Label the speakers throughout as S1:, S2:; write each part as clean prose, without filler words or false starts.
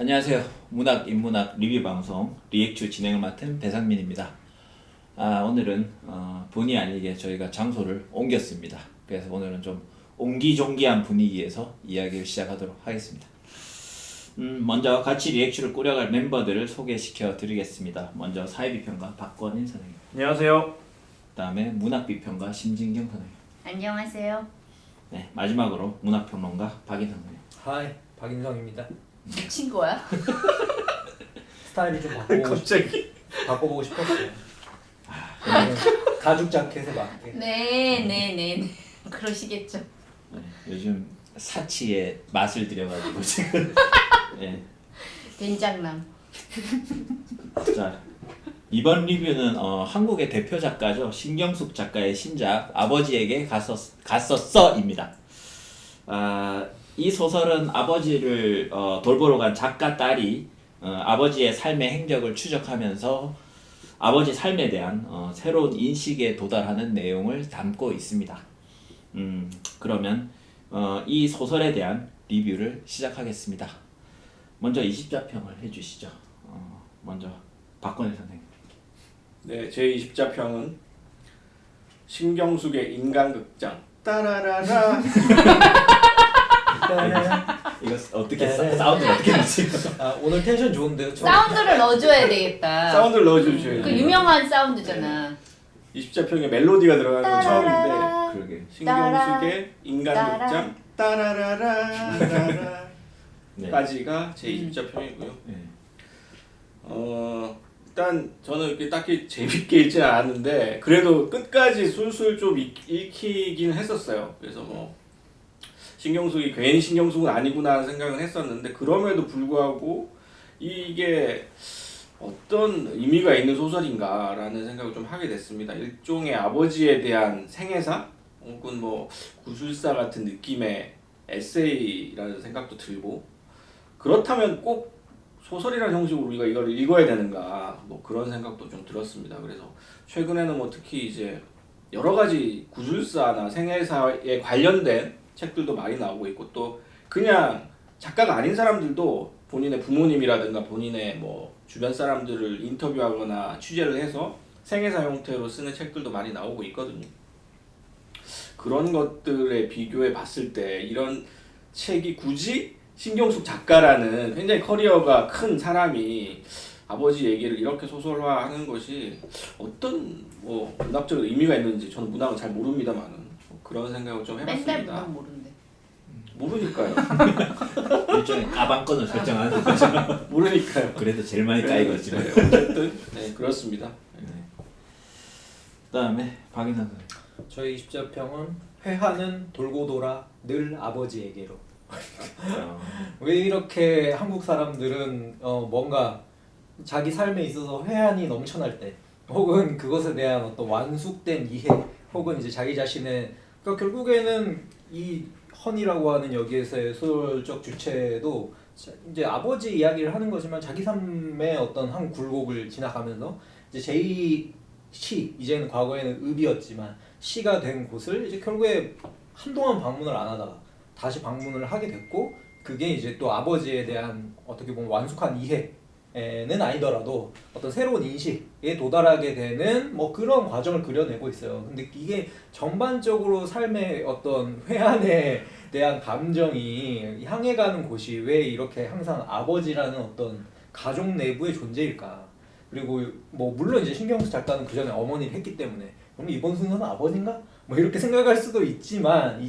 S1: 안녕하세요. 문학, 인문학 리뷰 방송 리액추 진행을 맡은 배상민입니다. 오늘은 본의 아니게 저희가 장소를 옮겼습니다. 그래서 오늘은 좀 옹기종기한 분위기에서 이야기를 시작하도록 하겠습니다. 먼저 같이 리액추를 꾸려갈 멤버들을 소개시켜 드리겠습니다. 먼저 사회비평가 박권인 선생님.
S2: 안녕하세요.
S1: 그다음에 문학비평가 심진경 선생님.
S3: 안녕하세요.
S1: 네, 마지막으로 문학평론가 박인선 선생님.
S4: 하이, 박인성입니다.
S3: 미친 거야?
S4: 스타일이 좀 바꿔보고 싶었어요. 가죽 자켓에 맞게.
S3: 네네네. 그러시겠죠.
S1: 네, 요즘 사치에 맛을 들여가지고 지금 네.
S3: 된장남.
S1: 자, 이번 리뷰는 한국의 대표 작가죠. 신경숙 작가의 신작 아버지에게 갔었어입니다. 이 소설은 아버지를 돌보러 간 작가 딸이 아버지의 삶의 행적을 추적하면서 아버지 삶에 대한 새로운 인식에 도달하는 내용을 담고 있습니다. 그러면 이 소설에 대한 리뷰를 시작하겠습니다. 먼저 20자평을 해주시죠. 먼저 박건일 선생님.
S2: 네, 제 20자평은 신경숙의 인간극장 따라라라.
S1: 이거 어떻게 사운드 어떻게 넣지?
S4: 오늘 텐션 좋은데요?
S3: 사운드를 넣어줘야 되겠다.
S2: 사운드를 넣어주셔야
S3: 그
S2: 돼요.
S3: 유명한 사운드잖아.
S2: 20자평에 멜로디가 들어가는 건 처음인데
S1: 그러게.
S2: 신경숙의 인간극장 따라라라라라
S1: 네.
S2: 까지가 제 20자평이고요.
S1: 네.
S2: 일단 저는 이렇게 딱히 재밌게 읽지는 않았는데 그래도 끝까지 술술 좀 읽히긴 했었어요. 그래서 뭐 신경숙이 괜히 신경숙은 아니구나 하는 생각은 했었는데 그럼에도 불구하고 이게 어떤 의미가 있는 소설인가라는 생각을 좀 하게 됐습니다. 일종의 아버지에 대한 생애사 혹은 뭐 구술사 같은 느낌의 에세이라는 생각도 들고 그렇다면 꼭 소설이라는 형식으로 우리가 이걸 읽어야 되는가 뭐 그런 생각도 좀 들었습니다. 그래서 최근에는 뭐 특히 이제 여러 가지 구술사나 생애사에 관련된 책들도 많이 나오고 있고 또 그냥 작가가 아닌 사람들도 본인의 부모님이라든가 본인의 뭐 주변 사람들을 인터뷰하거나 취재를 해서 생애사 형태로 쓰는 책들도 많이 나오고 있거든요. 그런 것들에 비교해 봤을 때 이런 책이 굳이 신경숙 작가라는 굉장히 커리어가 큰 사람이 아버지 얘기를 이렇게 소설화하는 것이 어떤 뭐 문학적 의미가 있는지 저는 문학은 잘 모릅니다만은 그런 생각을 좀 해봤습니다.
S3: 맨날 문학 모른대.
S2: 모르니까요.
S1: 일종의 가방권을 설정하는 거죠.
S2: 모르니까요.
S1: 그래도 제일 많이 까이거지.
S2: 네, 어쨌든 네 그렇습니다.
S1: 그다음에 박인선 선생님.
S4: 저희 20자평은 회하는 돌고 돌아 늘 아버지에게로. 왜 이렇게 한국 사람들은 뭔가 자기 삶에 있어서 회한이 넘쳐날 때 혹은 그것에 대한 어떤 완숙된 이해 혹은 이제 자기 자신의 그러니까 결국에는 이 헌이라고 하는 여기에서의 소설적 주체도 이제 아버지 이야기를 하는 거지만 자기 삶의 어떤 한 굴곡을 지나가면서 이제 제2시 이제는 과거에는 읍이었지만 시가 된 곳을 이제 결국에 한동안 방문을 안 하다가 다시 방문을 하게 됐고 그게 이제 또 아버지에 대한 어떻게 보면 완숙한 이해는 아니더라도 어떤 새로운 인식에 도달하게 되는 뭐 그런 과정을 그려내고 있어요. 근데 이게 전반적으로 삶의 어떤 회한에 대한 감정이 향해 가는 곳이 왜 이렇게 항상 아버지라는 어떤 가족 내부의 존재일까? 그리고 뭐 물론 이제 신경숙 작가는 그 전에 어머니를 했기 때문에 그럼 이번 순서는 아버지인가? 뭐 이렇게 생각할 수도 있지만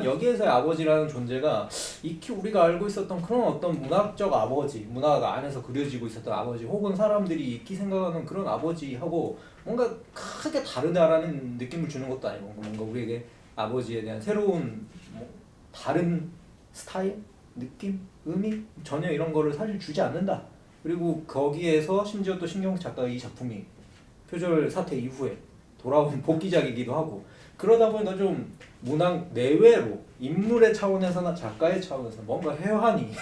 S4: 여기에서의 아버지라는 존재가 익히 우리가 알고 있었던 그런 어떤 문학적 아버지, 문학 안에서 그려지고 있었던 아버지 혹은 사람들이 익히 생각하는 그런 아버지하고 뭔가 크게 다르다라는 느낌을 주는 것도 아니고 뭔가 우리에게 아버지에 대한 새로운 뭐 다른 스타일, 느낌, 의미 전혀 이런 거를 사실 주지 않는다. 그리고 거기에서 심지어 또 신경숙 작가가 이 작품이 표절 사태 이후에 돌아온 복귀작이기도 하고 그러다 보니까 좀 문학 내외로 인물의 차원에서나 작가의 차원에서 뭔가 회환이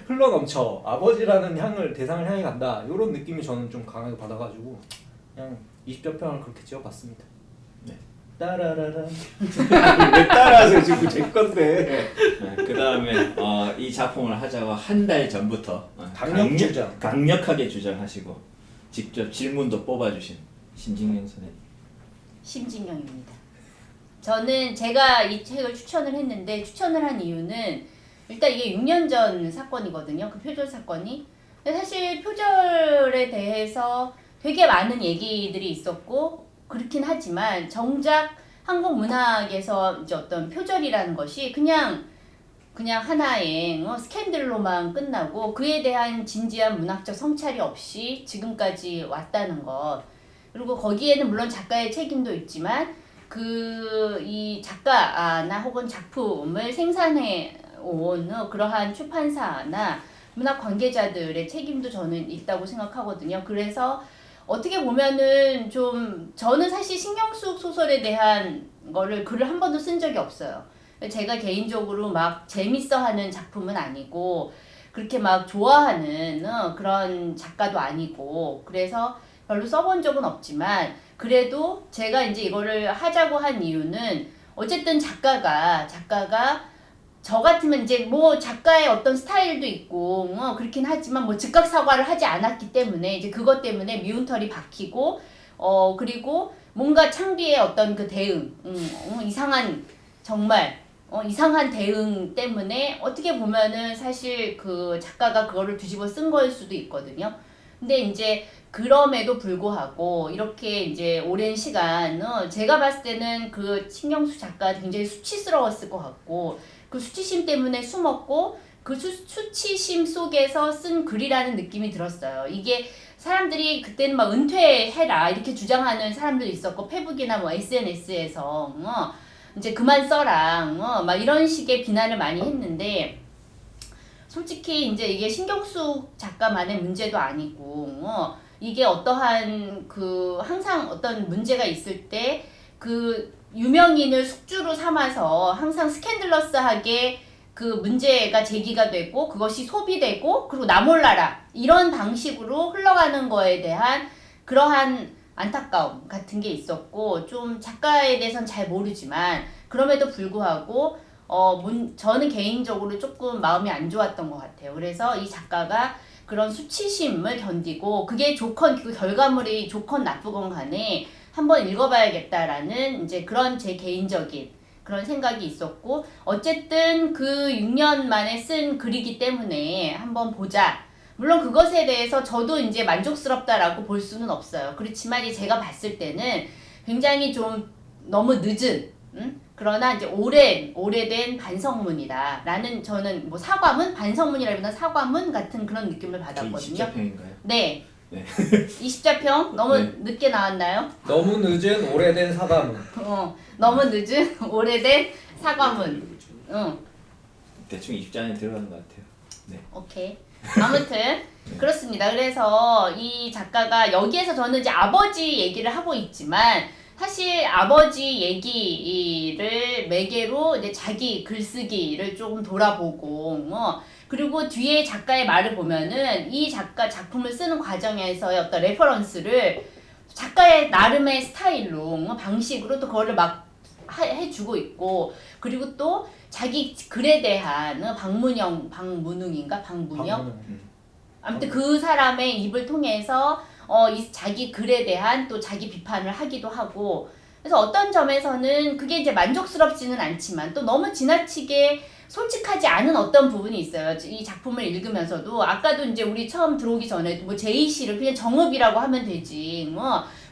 S4: 흘러넘쳐 아버지라는 향을 대상을 향해 간다 이런 느낌이 저는 좀 강하게 받아가지고 그냥 20자평을 그렇게 지어봤습니다.
S1: 네.
S4: 따라라라.
S2: 왜 따라하세요? 지금 제 건데.
S1: 그 다음에 이 작품을 하자고 한 달 전부터
S4: 강력
S1: 강력하게 주장하시고 직접 질문도 뽑아주신 신진경 선생님.
S3: 심진경입니다. 저는 제가 이 책을 추천을 했는데 추천을 한 이유는 일단 이게 6년 전 사건이거든요. 그 표절 사건이. 근데 사실 표절에 대해서 되게 많은 얘기들이 있었고 그렇긴 하지만 정작 한국 문학에서 이제 어떤 표절이라는 것이 그냥 하나의 스캔들로만 끝나고 그에 대한 진지한 문학적 성찰이 없이 지금까지 왔다는 것. 그리고 거기에는 물론 작가의 책임도 있지만 이 작가나 혹은 작품을 생산해 온 그러한 출판사나 문학 관계자들의 책임도 저는 있다고 생각하거든요. 그래서 어떻게 보면은 저는 사실 신경숙 소설에 대한 글을 한 번도 쓴 적이 없어요. 제가 개인적으로 막 재밌어하는 작품은 아니고 그렇게 막 좋아하는 그런 작가도 아니고 그래서 별로 써본 적은 없지만 그래도 제가 이제 이거를 하자고 한 이유는 어쨌든 작가가 저 같으면 이제 뭐 작가의 어떤 스타일도 있고 그렇긴 하지만 뭐 즉각 사과를 하지 않았기 때문에 이제 그것 때문에 미운 털이 박히고 그리고 뭔가 창비의 어떤 그 대응 이상한 정말 이상한 대응 때문에 어떻게 보면은 사실 그 작가가 그거를 뒤집어 쓴 거일 수도 있거든요. 근데 이제 그럼에도 불구하고 이렇게 이제 오랜 시간 제가 봤을 때는 그 신경숙 작가 굉장히 수치스러웠을 것 같고 그 수치심 때문에 숨었고 그 수치심 속에서 쓴 글이라는 느낌이 들었어요. 이게 사람들이 그때는 막 은퇴해라 이렇게 주장하는 사람들도 있었고 페북이나 뭐 SNS에서 이제 그만 써라 막 이런 식의 비난을 많이 했는데 솔직히 이제 이게 신경숙 작가만의 문제도 아니고 이게 어떠한 항상 어떤 문제가 있을 때 유명인을 숙주로 삼아서 항상 스캔들러스하게 그 문제가 제기가 되고 그것이 소비되고 그리고 나 몰라라 이런 방식으로 흘러가는 거에 대한 그러한 안타까움 같은 게 있었고 좀 작가에 대해서는 잘 모르지만 그럼에도 불구하고 저는 개인적으로 조금 마음이 안 좋았던 것 같아요. 그래서 이 작가가 그런 수치심을 견디고 그게 그 결과물이 좋건 나쁘건 간에 한번 읽어봐야겠다라는 이제 그런 제 개인적인 그런 생각이 있었고 어쨌든 그 6년 만에 쓴 글이기 때문에 한번 보자. 물론 그것에 대해서 저도 이제 만족스럽다라고 볼 수는 없어요. 그렇지만 이제 제가 봤을 때는 굉장히 좀 너무 늦은 그러나 이제 오래된 반성문이다. 라는 저는 뭐 사과문? 반성문이라기보다 사과문 같은 그런 느낌을 받았거든요.
S1: 20자평인가요?
S3: 네.
S1: 네.
S3: 20자평? 너무
S1: 네.
S3: 늦게 나왔나요?
S4: 너무 늦은 오래된 사과문.
S3: 너무 늦은 오래된 사과문.
S1: 대충 20자 안에 들어가는 것 같아요. 네.
S3: 오케이. 아무튼 그렇습니다. 그래서 이 작가가 여기에서 저는 이제 아버지 얘기를 하고 있지만 사실 아버지 얘기를 매개로 이제 자기 글쓰기를 조금 돌아보고 그리고 뒤에 작가의 말을 보면은 이 작가 작품을 쓰는 과정에서의 어떤 레퍼런스를 작가의 나름의 스타일로 방식으로 또 그거를 막 해주고 있고 그리고 또 자기 글에 대한 박문웅인가 박문영 아무튼 그 사람의 입을 통해서 이 자기 글에 대한 또 자기 비판을 하기도 하고 그래서 어떤 점에서는 그게 이제 만족스럽지는 않지만 또 너무 지나치게 솔직하지 않은 어떤 부분이 있어요. 이 작품을 읽으면서도 아까도 이제 우리 처음 들어오기 전에 뭐 제이씨를 그냥 정읍이라고 하면 되지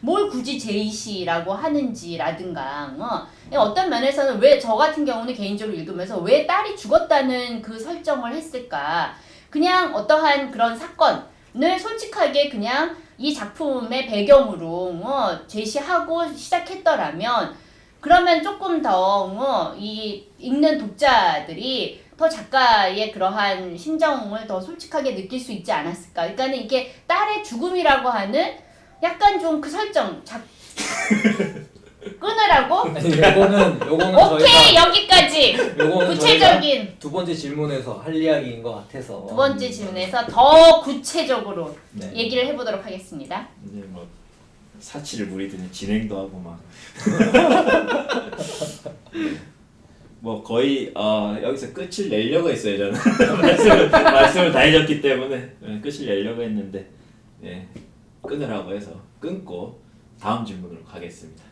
S3: 뭘 굳이 제이씨라고 하는지라든가 어떤 면에서는 왜 저 같은 경우는 개인적으로 읽으면서 왜 딸이 죽었다는 그 설정을 했을까 그냥 어떠한 그런 사건을 솔직하게 그냥 이 작품의 배경으로 제시하고 시작했더라면 그러면 조금 더 이 읽는 독자들이 더 작가의 그러한 심정을 더 솔직하게 느낄 수 있지 않았을까. 그러니까는 이게 딸의 죽음이라고 하는 약간 좀 그 설정 끊으라고?
S4: 아니 요거는
S3: 오케이 여기까지.
S4: 요거는
S3: 구체적인
S4: 두 번째 질문에서 할 이야기인 것 같아서
S3: 두 번째 질문에서 더 구체적으로
S1: 네.
S3: 얘기를 해보도록 하겠습니다.
S1: 이제 뭐 사치를 부리더니 진행도 하고 막. 뭐 거의 여기서 끝을 내려고 했어요 저는. 말씀을 다 해줬기 때문에 끝을 내려고 했는데 끊으라고 해서 끊고 다음 질문으로 가겠습니다.